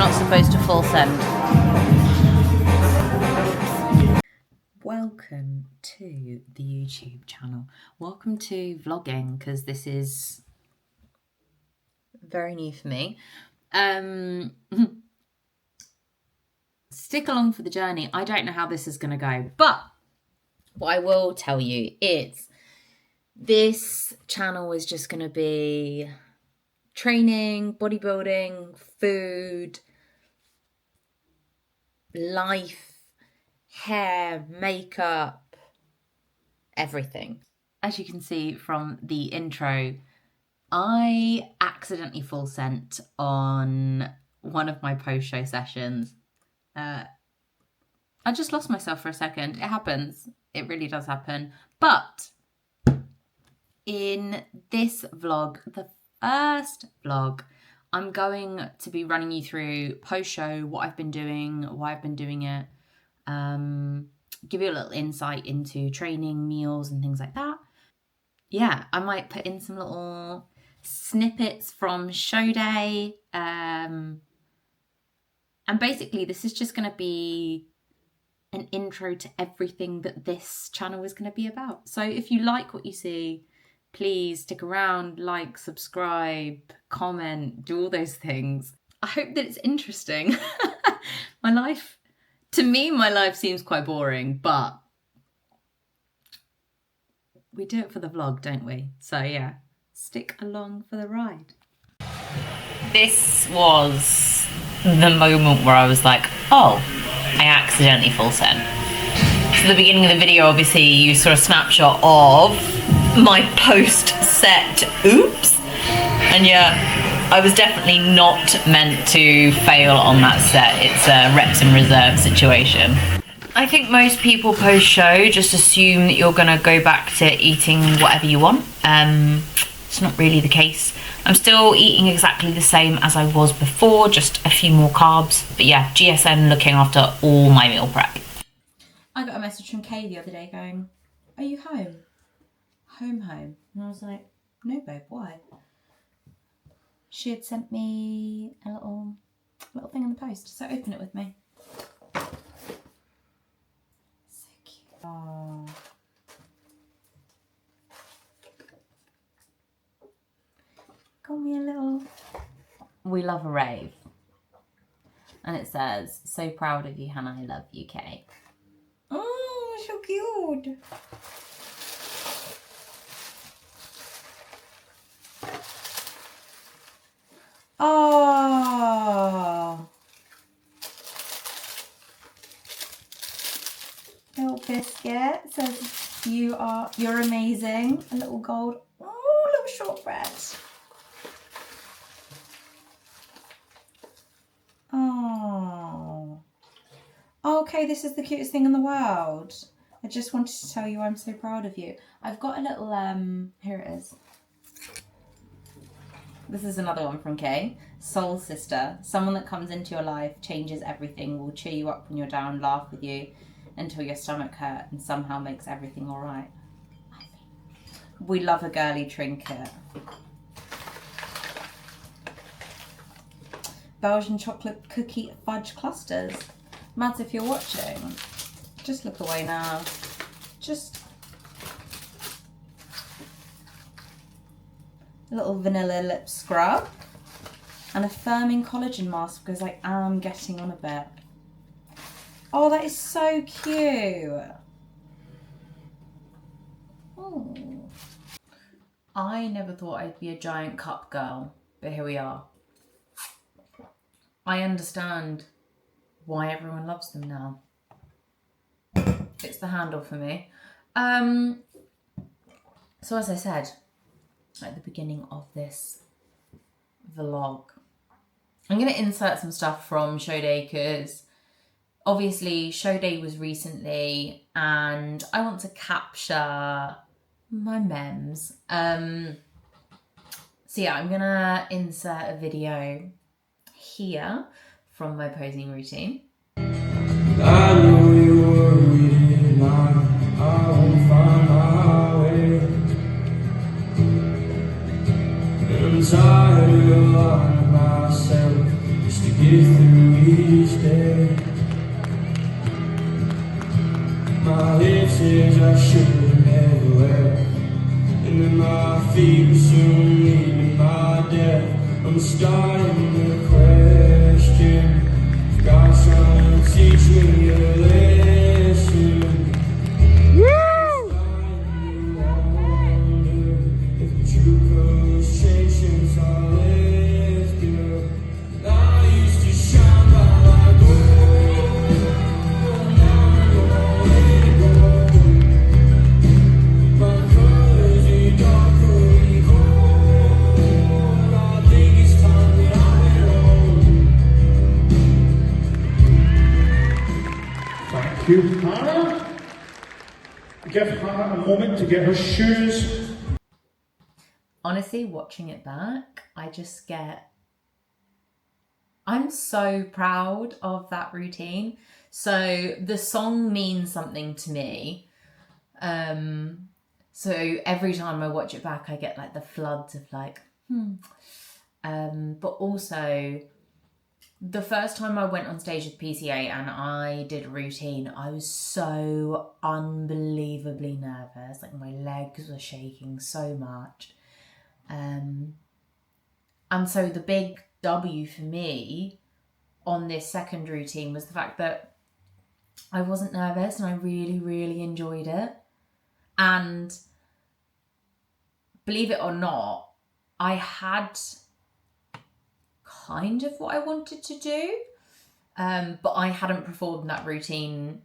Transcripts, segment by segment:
not supposed to full send. Welcome to the YouTube channel. Welcome to vlogging, because this is very new for me. Stick along for the journey. I don't know how this is going to go, but what I will tell you is this channel is just going to be training, bodybuilding, food, life, hair, makeup, everything. As you can see from the intro, I accidentally full sent on one of my post-show sessions. I just lost myself for a second. It happens. It really does happen. But in this vlog, the first vlog, I'm going to be running you through post-show, what I've been doing, why I've been doing it, give you a little insight into training, meals and things like that. Yeah, I might put in some little snippets from show day. And basically this is just going to be an intro to everything that this channel is going to be about. So if you like what you see, please stick around, like, subscribe, comment, do all those things. I hope that it's interesting. My life seems quite boring, but we do it for the vlog, don't we? So yeah, stick along for the ride. This was the moment where I was like, oh, I accidentally full sent. So the beginning of the video, obviously, you saw a snapshot of my post-set oops. And yeah, I was definitely not meant to fail on that set. It's a reps and reserve situation. I think most people post-show just assume that you're gonna go back to eating whatever you want. It's not really the case. I'm still eating exactly the same as I was before, just a few more carbs. But yeah, GSM looking after all my meal prep. I got a message from Kay the other day going, are you home? Home. And I was like, no babe, why? She had sent me a little thing in the post, so open it with me. So cute. Oh. Got me a little... We love a rave. And it says, so proud of you, Hannah, I love you, Kay. Oh, so cute. Oh, little biscuit says you're amazing. A little gold, little shortbread. Oh, okay, this is the cutest thing in the world. I just wanted to tell you I'm so proud of you. I've got a little here it is. This is another one from Kay. Soul sister. Someone that comes into your life, changes everything, will cheer you up when you're down, laugh with you until your stomach hurt, and somehow makes everything all right. We love a girly trinket. Belgian chocolate cookie fudge clusters. Mads, if you're watching, just look away now. Just a little vanilla lip scrub and a firming collagen mask because I am getting on a bit. Oh, that is so cute. Oh. I never thought I'd be a giant cup girl, but here we are. I understand why everyone loves them now. It's the handle for me. So as I said at the beginning of this vlog, I'm going to insert some stuff from show day because obviously show day was recently and I want to capture my memes. So yeah, I'm going to insert a video here from my posing routine. I know you were reading mine. I won't find my way. I'm tired of lying to myself just to get through each day. My head says I should never left, and then my feet will soon lead to my death. I'm starting to question, God's trying to teach me a lesson. Thank you, Hannah. Give Hannah a moment to get her shoes. Honestly, watching it back, I'm so proud of that routine. So the song means something to me. So every time I watch it back, I get like the floods of like, but also the first time I went on stage with PCA and I did a routine, I was so unbelievably nervous. Like my legs were shaking so much. And so the big W for me on this second routine was the fact that I wasn't nervous and I really, really enjoyed it. And believe it or not, I had kind of what I wanted to do, but I hadn't performed that routine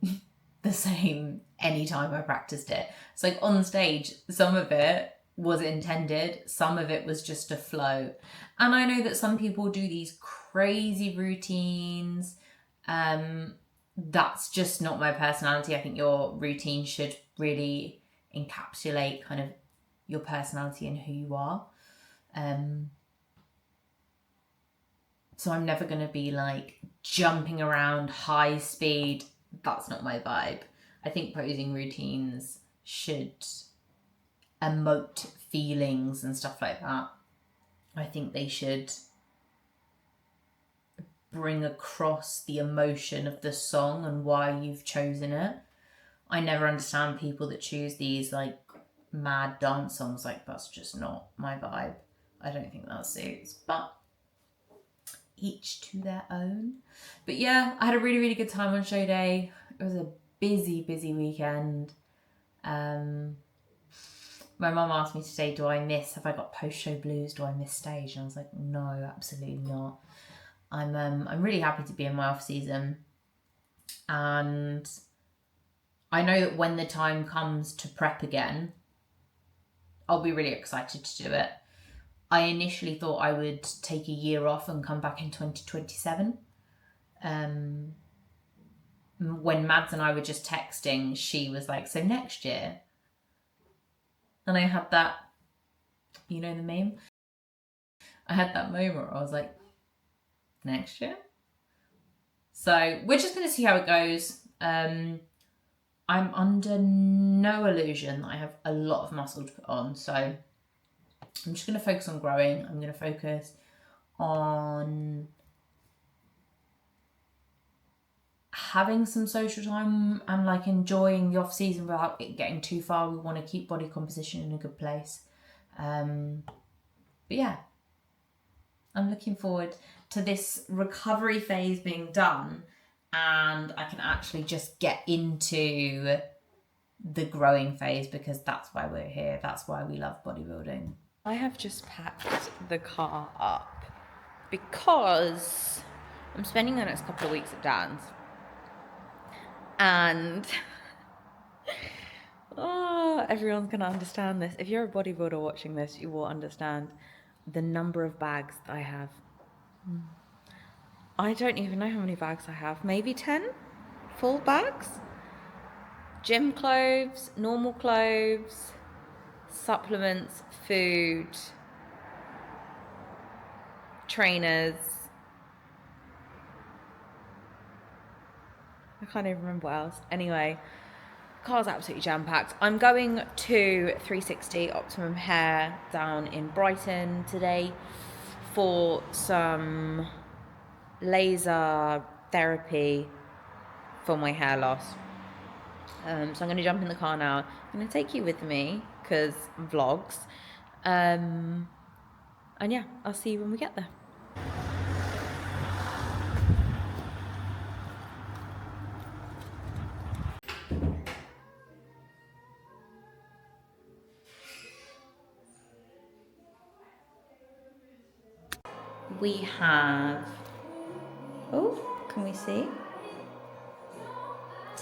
the same anytime I practiced it. So like on stage, some of it was intended, some of it was just a flow. And I know that some people do these crazy routines. That's just not my personality. I think your routine should really encapsulate kind of your personality and who you are. So I'm never going to be like jumping around high speed. That's not my vibe. I think posing routines should emote feelings and stuff like that. I think they should bring across the emotion of the song and why you've chosen it. I never understand people that choose these like mad dance songs. Like, that's just not my vibe. I don't think that suits, but each to their own. But yeah, I had a really, really good time on show day. It was a busy weekend. My mum asked me today, have I got post-show blues? Do I miss stage? And I was like, no, absolutely not. I'm really happy to be in my off season. And I know that when the time comes to prep again, I'll be really excited to do it. I initially thought I would take a year off and come back in 2027. When Mads and I were just texting, she was like, so next year? And I had that, you know the meme? I had that moment where I was like, next year? So we're just going to see how it goes. I'm under no illusion that I have a lot of muscle to put on, so I'm just going to focus on growing. I'm going to focus on having some social time and like enjoying the off season without it getting too far. We want to keep body composition in a good place. But yeah, I'm looking forward to this recovery phase being done and I can actually just get into the growing phase, because that's why we're here. That's why we love bodybuilding. I have just packed the car up because I'm spending the next couple of weeks at Dan's. And everyone's going to understand this. If you're a bodybuilder watching this, you will understand the number of bags that I have. I don't even know how many bags I have. Maybe 10 full bags? Gym clothes, normal clothes, supplements, food, trainers. I can't even remember what else. Anyway, car's absolutely jam-packed. I'm going to 360 Optimum Hair down in Brighton today for some laser therapy for my hair loss. So I'm going to jump in the car now. I'm going to take you with me because vlogs. And yeah, I'll see you when we get there. We have, oh, can we see?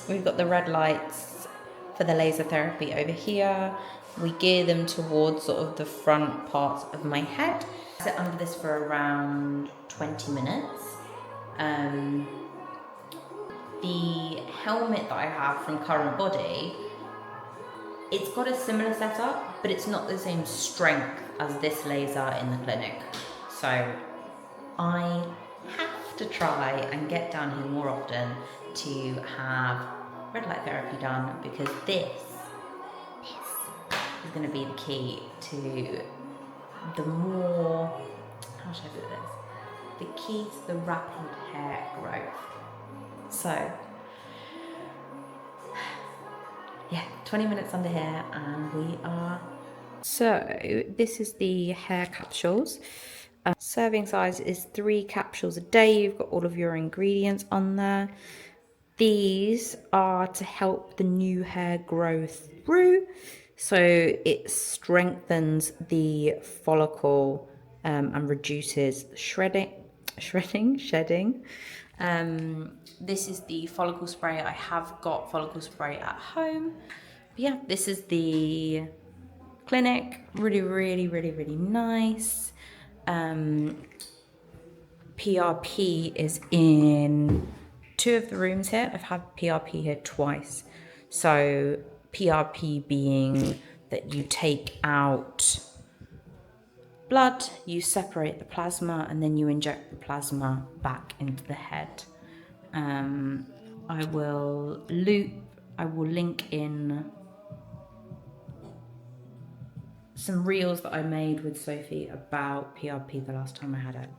We've got the red lights for the laser therapy over here. We gear them towards sort of the front parts of my head. I sit under this for around 20 minutes. The helmet that I have from Current Body, it's got a similar setup, but it's not the same strength as this laser in the clinic. So I have to try and get down here more often to have red light therapy done, because this is going to be the key to the more, how should I put this? The key to the rapid hair growth. So, yeah, 20 minutes under here and we are. So, this is the hair capsules. Serving size is 3 capsules a day. You've got all of your ingredients on there. These are to help the new hair grow through. So it strengthens the follicle and reduces shedding. This is the follicle spray. I have got follicle spray at home. But yeah, this is the clinic. Really, really, really, really nice. PRP is in 2 of the rooms here. I've had PRP here twice. So PRP being that you take out blood, you separate the plasma, and then you inject the plasma back into the head. I will link in some reels that I made with Sophie about PRP the last time I had it.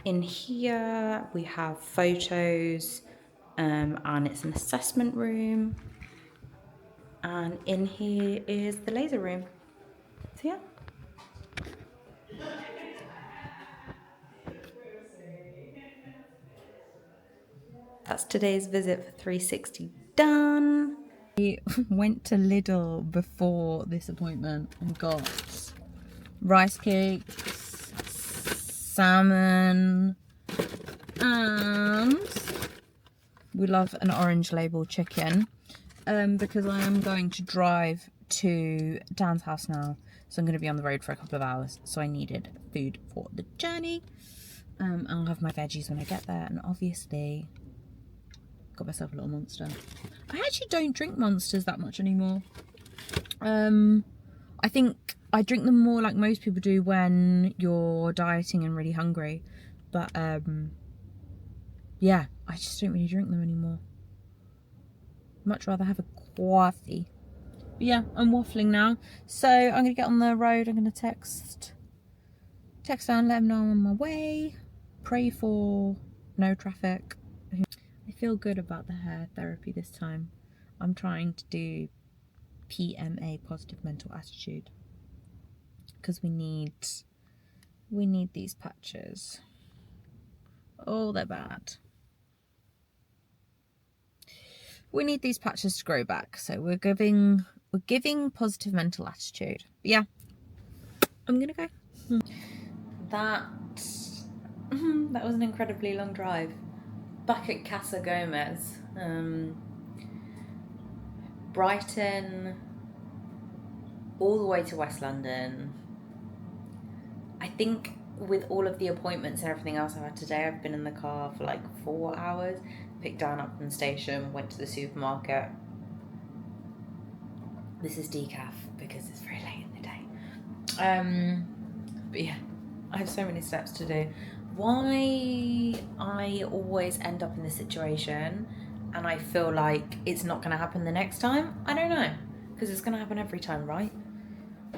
In here we have photos, and it's an assessment room, and in here is the laser room. So yeah. That's today's visit for 360 done. We went to Lidl before this appointment and got rice cakes, salmon, and we love an orange label chicken, because I am going to drive to Dan's house now, so I'm going to be on the road for a couple of hours, so I needed food for the journey. I'll have my veggies when I get there, and obviously got myself a little Monster. I actually don't drink Monsters that much anymore. I think I drink them more like most people do when you're dieting and really hungry, but yeah, I just don't really drink them anymore. Much rather have a coffee. But yeah, I'm waffling now, so I'm gonna get on the road. I'm gonna text down, let them know I'm on my way, pray for no traffic. I feel good about the hair therapy this time. I'm trying to do PMA, positive mental attitude, because we need these patches. Oh, they're bad. We need these patches to grow back, so we're giving positive mental attitude. But yeah, I'm gonna go. That was an incredibly long drive. Back at Casa Gomez, Brighton, all the way to West London. I think with all of the appointments and everything else I've had today, I've been in the car for like 4 hours. Picked Dan up from the station, went to the supermarket. This is decaf because it's very late in the day. But yeah, I have so many steps to do. Why I always end up in this situation and I feel like it's not going to happen the next time, I don't know. Because it's going to happen every time, right?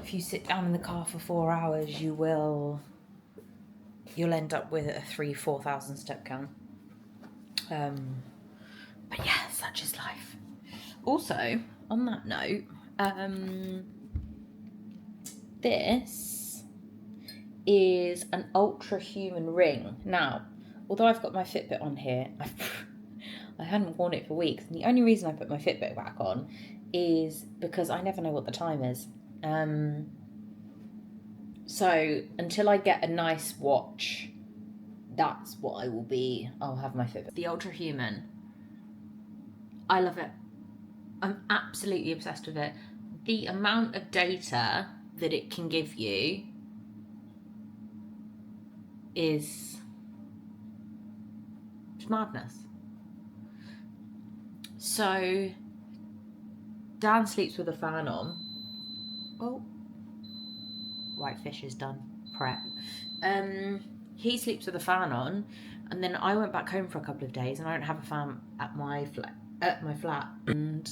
if you sit down in the car for 4 hours, you'll end up with a 4,000 step count. But yeah, such is life. Also, on that note, this is an ultra human ring. Now, although I've got my Fitbit on here, I hadn't worn it for weeks. And the only reason I put my Fitbit back on is because I never know what the time is. So until I get a nice watch, that's what I'll have my Fitbit. The Ultra Human. I love it. I'm absolutely obsessed with it. The amount of data that it can give you is madness. So Dan sleeps with a fan on. Oh, Whitefish is done. Prep. He sleeps with a fan on, and then I went back home for a couple of days, and I don't have a fan at my flat. And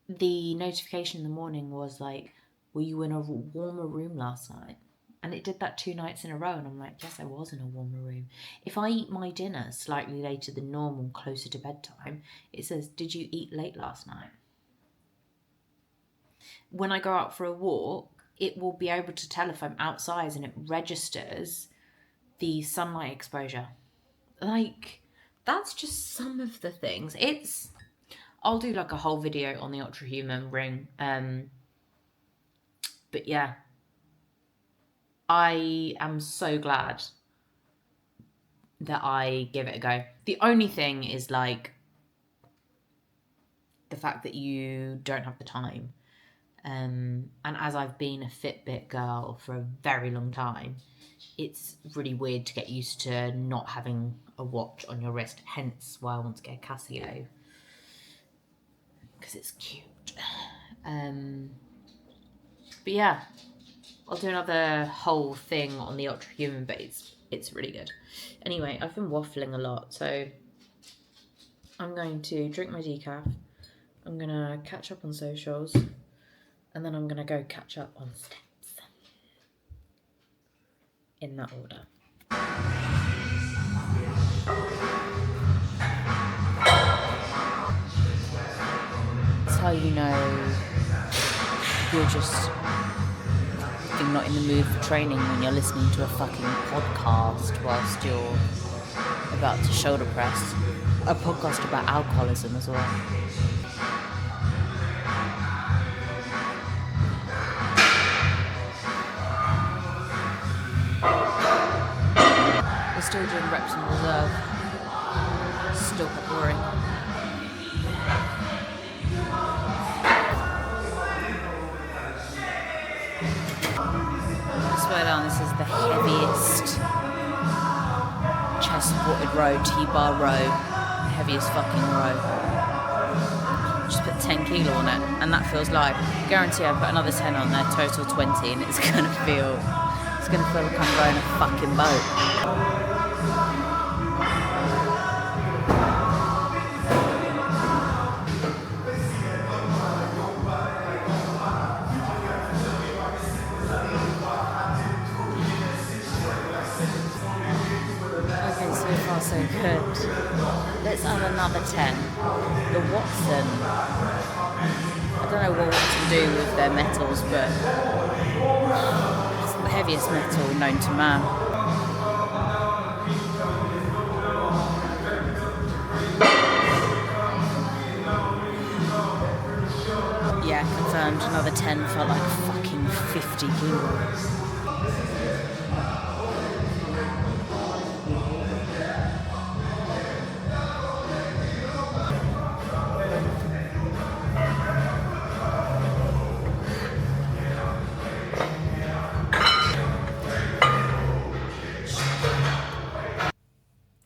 the notification in the morning was like, "Were you in a warmer room last night?" And it did that 2 nights in a row, and I'm like, yes, I was in a warmer room. If I eat my dinner slightly later than normal, closer to bedtime, it says, "Did you eat late last night?" When I go out for a walk, it will be able to tell if I'm outside, and it registers the sunlight exposure. Like, that's just some of the things. I'll do like a whole video on the Ultra Human ring. But yeah, I am so glad that I give it a go. The only thing is like the fact that you don't have the time. And as I've been a Fitbit girl for a very long time, it's really weird to get used to not having a watch on your wrist. Hence why I want to get a Casio, because it's cute. But yeah, I'll do another whole thing on the Ultra Human, but it's really good. Anyway, I've been waffling a lot, so I'm going to drink my decaf. I'm going to catch up on socials, and then I'm going to go catch up on steps. In that order. That's how you know you're not in the mood for training, when you're listening to a fucking podcast whilst you're about to shoulder press. A podcast about alcoholism as well. We're still doing reps in reserve. Still quite boring. I swear down, this is the heaviest chest supported row, T-bar row, heaviest fucking row. Just put 10 kilo on it, and that feels light. Guarantee I put another 10 on there, total 20, and it's gonna feel like I'm rowing a fucking boat. Okay, so far so good. Let's add another 10. The Watson. I don't know what Watson do with their metals, but it's the heaviest metal known to man. Yeah, confirmed. Another 10 felt like fucking 50 kilos.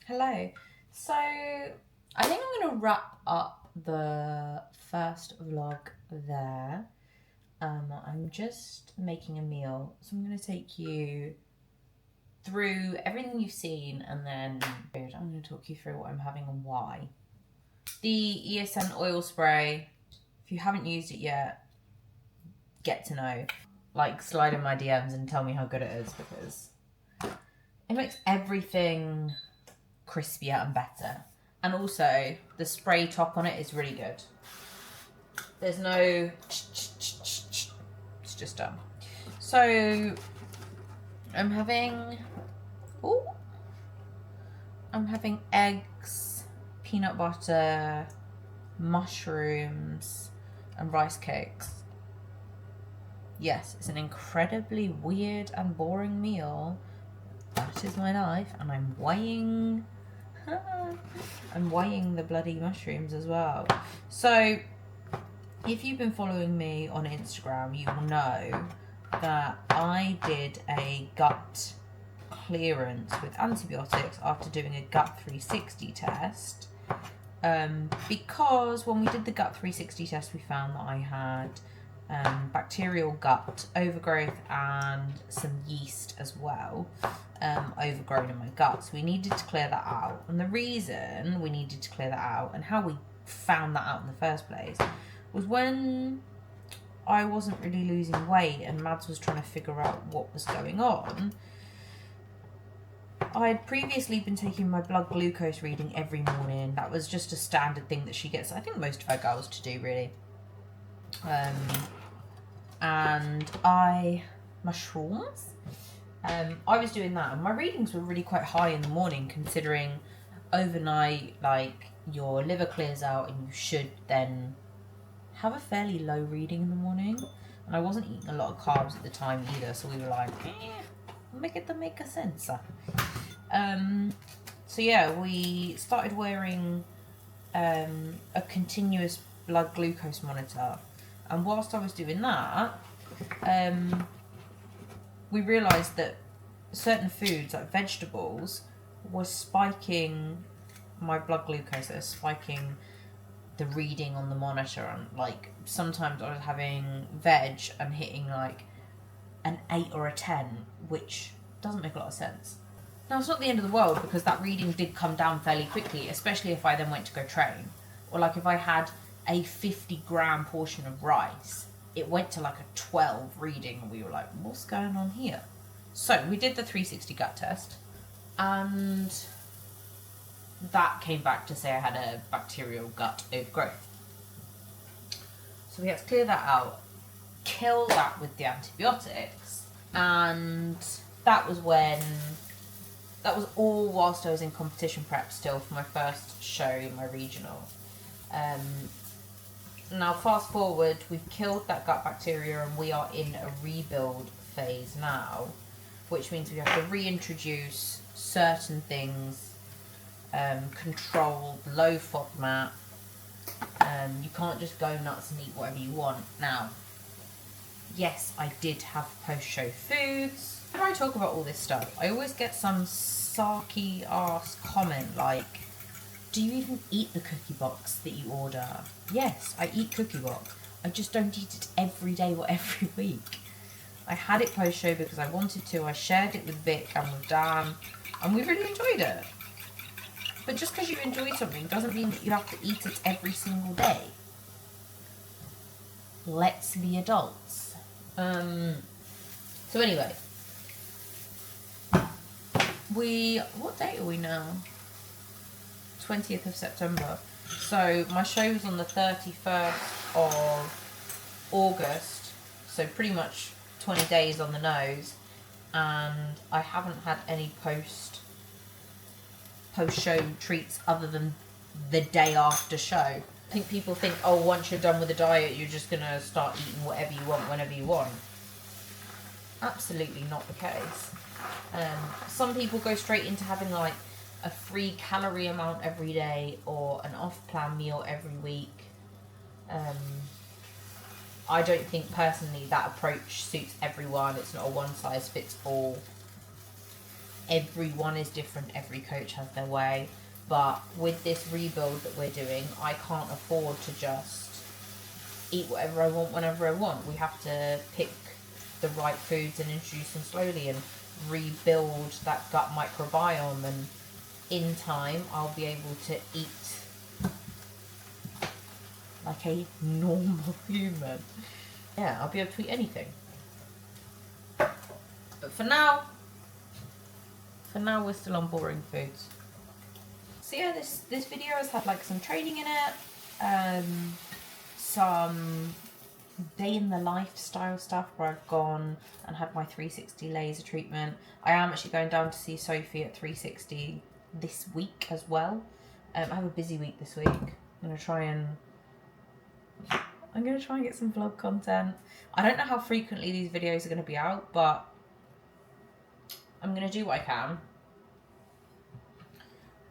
Hello. So I think I'm going to wrap up the first vlog there. I'm just making a meal, so I'm going to take you through everything you've seen, and then I'm going to talk you through what I'm having and why. The ESN oil spray, if you haven't used it yet, get to know. Like, slide in my DMs and tell me how good it is, because it makes everything crispier and better. And also, the spray top on it is really good. There's no... It's just done. So, I'm having eggs, peanut butter, mushrooms, and rice cakes. Yes, it's an incredibly weird and boring meal. That is my life, and I'm weighing the bloody mushrooms as well. So, if you've been following me on Instagram, you will know that I did a gut clearance with antibiotics after doing a gut 360 test. Because when we did the gut 360 test, we found that I had bacterial gut overgrowth and some yeast as well, overgrown in my gut. So we needed to clear that out. And the reason we needed to clear that out, and how we found that out in the first place, was when I wasn't really losing weight and Mads was trying to figure out what was going on. I had previously been taking my blood glucose reading every morning. That was just a standard thing that she gets, I think, most of her girls to do, really. And mushrooms. I was doing that, and my readings were really quite high in the morning, considering overnight, like, your liver clears out and you should then have a fairly low reading in the morning. And I wasn't eating a lot of carbs at the time either, so we were like, make it to make a sense. So yeah, we started wearing a continuous blood glucose monitor, and whilst I was doing that, we realised that certain foods, like vegetables, were spiking my blood glucose. They were spiking the reading on the monitor, and like sometimes I was having veg and hitting like an 8 or a 10, which doesn't make a lot of sense. Now, it's not the end of the world, because that reading did come down fairly quickly, especially if I then went to go train. Or like if I had a 50-gram portion of rice, it went to like a 12 reading, and we were like, what's going on here? So we did the 360 gut test, and that came back to say I had a bacterial gut overgrowth. So we had to clear that out, kill that with the antibiotics, and that was all whilst I was in competition prep still for my first show, my regional. Now fast forward, we've killed that gut bacteria and we are in a rebuild phase now, which means we have to reintroduce certain things, controlled, low FODMAP. You can't just go nuts and eat whatever you want. Now, yes, I did have post-show foods. When I talk about all this stuff, I always get some sarky ass comment like, do you even eat the cookie box that you order? Yes, I eat cookie box. I just don't eat it every day or every week. I had it post-show because I wanted to. I shared it with Vic and with Dan, and we really enjoyed it. But just because you enjoy something doesn't mean that you have to eat it every single day. Let's be adults. So anyway, what date are we now? 20th of September. So my show was on the 31st of August, so pretty much 20 days on the nose, and I haven't had any post-show treats other than the day after show. I think people think, oh, once you're done with the diet, you're just going to start eating whatever you want, whenever you want. Absolutely not the case. Some people go straight into having like a free calorie amount every day or an off-plan meal every week. I don't think personally that approach suits everyone. It's not a one-size-fits-all. Everyone is different. Every coach has their way. But with this rebuild that we're doing, I can't afford to just eat whatever I want whenever I want. We have to pick the right foods and introduce them slowly and rebuild that gut microbiome, and in time I'll be able to eat like a normal human. yeah, I'll be able to eat anything. But for now we're still on boring foods. So yeah, this video has had like some training in it, some day in the lifestyle stuff where I've gone and had my 360 laser treatment. I am actually going down to see Sophie at 360 this week as well. I have a busy week this week. I'm gonna try and get some vlog content. I don't know how frequently these videos are gonna be out, but I'm gonna do what I can.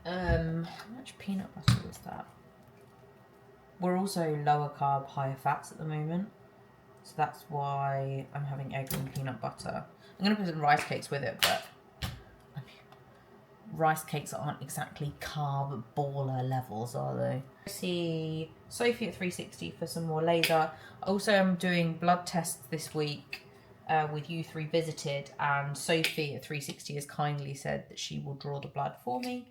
How much peanut butter was that? We're also lower carb, higher fats at the moment. So that's why I'm having eggs and peanut butter. I'm going to put some rice cakes with it, but I mean, rice cakes aren't exactly carb baller levels, are they? See Sophie at 360 for some more laser. Also, I'm doing blood tests this week with Youth Revisited, and Sophie at 360 has kindly said that she will draw the blood for me.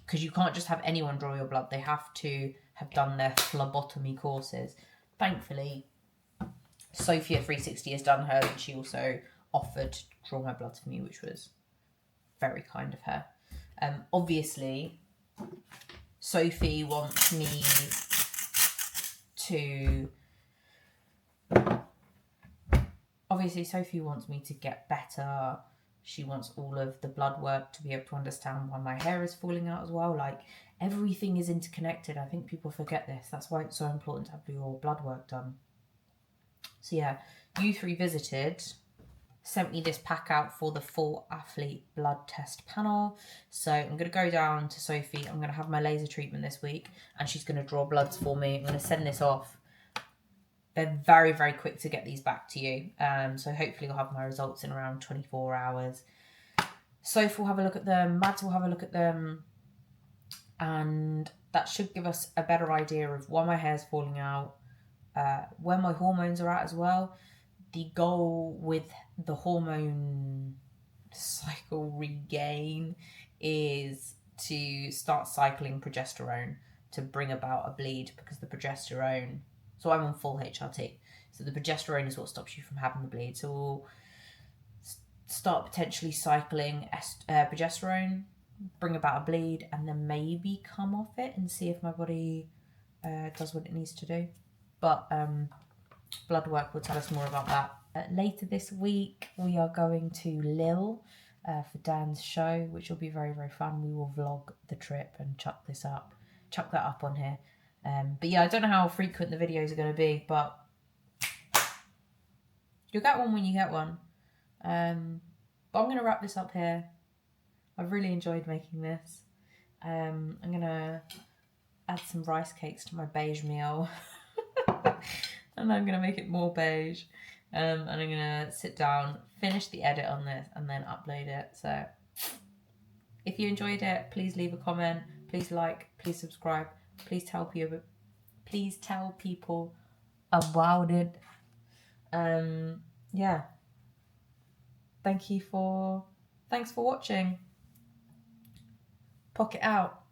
Because you can't just have anyone draw your blood. They have to have done their phlebotomy courses. Thankfully, Sophie at 360 has done hers, and she also offered to draw my blood for me, which was very kind of her. Obviously, Sophie wants me to get better. She wants all of the blood work to be able to understand why my hair is falling out as well. Like, everything is interconnected. I think people forget this. That's why it's so important to have your blood work done. So yeah, Youth Revisited sent me this pack out for the full athlete blood test panel. So I'm going to go down to Sophie. I'm going to have my laser treatment this week, and she's going to draw bloods for me. I'm going to send this off. They're very, very quick to get these back to you. So hopefully I'll have my results in around 24 hours. Sophie will have a look at them. Mads will have a look at them. And that should give us a better idea of why my hair's falling out, where my hormones are at as well. The goal with the hormone cycle regain is to start cycling progesterone to bring about a bleed, because the progesterone... So I'm on full HRT. So the progesterone is what stops you from having the bleed. So we'll start potentially cycling progesterone, bring about a bleed, and then maybe come off it and see if my body does what it needs to do. But blood work will tell us more about that. Later this week, we are going to Lille for Dan's show, which will be very, very fun. We will vlog the trip and chuck that up on here. But yeah, I don't know how frequent the videos are going to be, but you'll get one when you get one. But I'm going to wrap this up here. I've really enjoyed making this. I'm going to add some rice cakes to my beige meal. And I'm going to make it more beige. And I'm going to sit down, finish the edit on this, and then upload it. So if you enjoyed it, please leave a comment. Please like, please subscribe. Please tell people about it. Yeah. Thanks for watching. Pocket out.